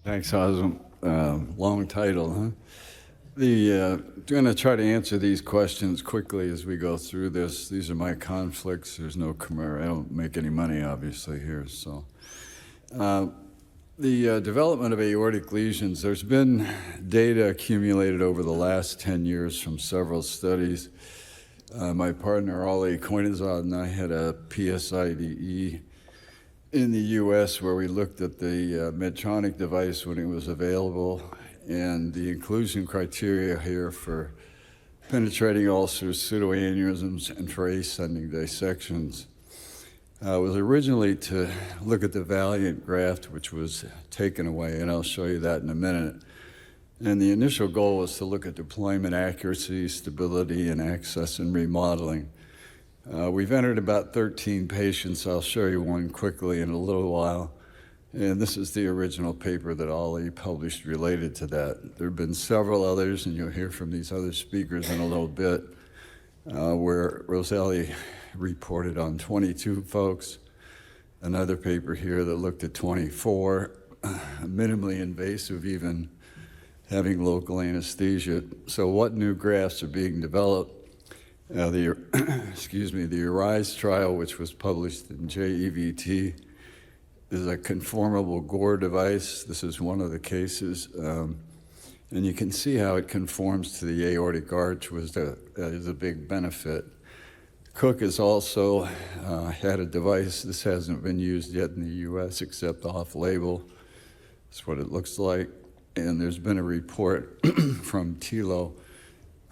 Thanks, Hazem. Long title, huh? I'm going to try to answer these questions quickly as we go through this. These are my conflicts. There's no commercial. I don't make any money, obviously, here. So, the development of aortic lesions, there's been data accumulated over the last 10 years from several studies. My partner, Ali Koinazad, and I had a PSIDE in the U.S. where we looked at the Medtronic device when it was available, and the inclusion criteria here for penetrating ulcers, pseudoaneurysms, and for ascending dissections was originally to look at the Valiant graft, which was taken away, and I'll show you that in a minute. And the initial goal was to look at deployment accuracy, stability, and access and remodeling. We've entered about 13 patients. I'll show you one quickly in a little while. And this is the original paper that Ali published related to that. There have been several others, and you'll hear from these other speakers in a little bit, where Roselli reported on 22 folks. Another paper here that looked at 24, minimally invasive, even having local anesthesia. So what new grafts are being developed? The ARISE trial, which was published in JEVT, is a conformable Gore device. This is one of the cases. And you can see how it conforms to the aortic arch, that is a big benefit. Cook has also had a device. This hasn't been used yet in the US except off-label. That's what it looks like. And there's been a report from Tilo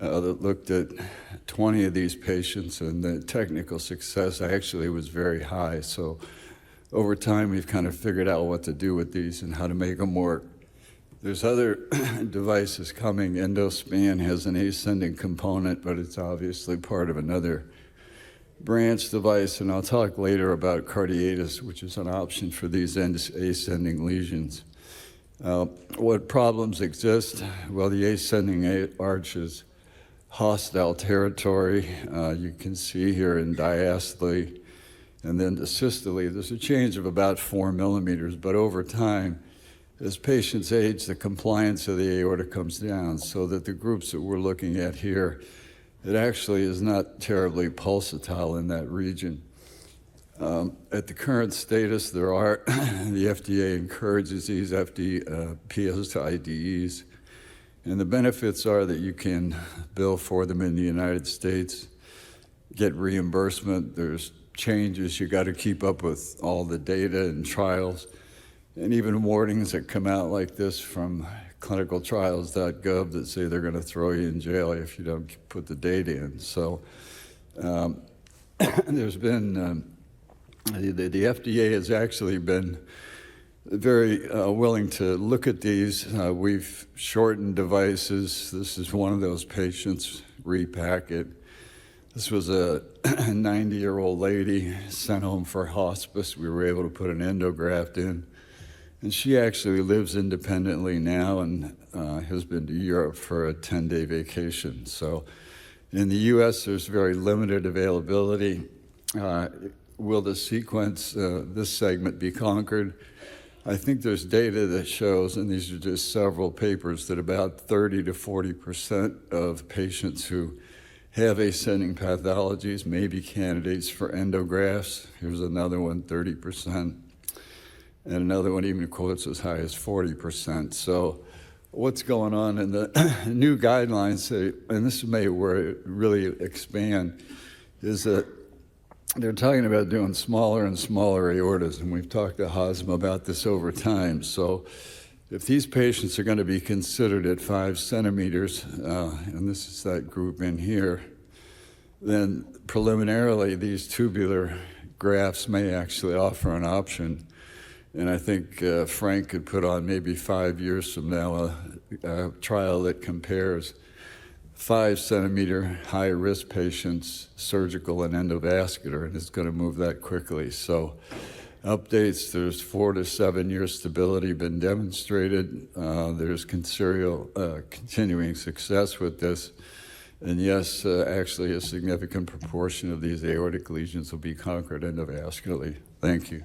that looked at 20 of these patients, and the technical success actually was very high. So over time, we've kind of figured out what to do with these and how to make them work. There's other devices coming. Endospan has an ascending component, but it's obviously part of another branch device, and I'll talk later about cardiatis, which is an option for these ascending lesions. What problems exist? Well, the ascending arch is hostile territory. You can see here in diastole, and then systole, there's a change of about 4 millimeters, but over time, as patients age, the compliance of the aorta comes down, so that the groups that we're looking at here, it actually is not terribly pulsatile in that region. At the current status, the FDA encourages these PSIDEs, and the benefits are that you can bill for them in the United States, get reimbursement. There's changes. You got to keep up with all the data and trials, and even warnings that come out like this from clinicaltrials.gov that say they're going to throw you in jail if you don't put the data in. So there's been, the FDA has actually been very willing to look at these. We've shortened devices. This is one of those patients, repack it. This was a 90-year-old lady sent home for hospice. We were able to put an endograft in. And she actually lives independently now and has been to Europe for a 10-day vacation. So in the US, there's very limited availability. Will the sequence, this segment, be conquered? I think there's data that shows, and these are just several papers, that about 30 to 40% of patients who have ascending pathologies may be candidates for endografts. Here's another one, 30%. And another one even quotes as high as 40%. So what's going on in the new guidelines say, and this may where it really expand, is that they're talking about doing smaller and smaller aortas, and we've talked to Hazem about this over time. So if these patients are going to be considered at 5 centimeters, and this is that group in here, then preliminarily these tubular grafts may actually offer an option. And I think Frank could put on maybe 5 years from now a trial that compares 5 centimeter high risk patients, surgical and endovascular, and it's going to move that quickly. So updates, there's 4 to 7 years stability been demonstrated. There's continuing success with this. And yes, actually a significant proportion of these aortic lesions will be conquered endovascularly. Thank you.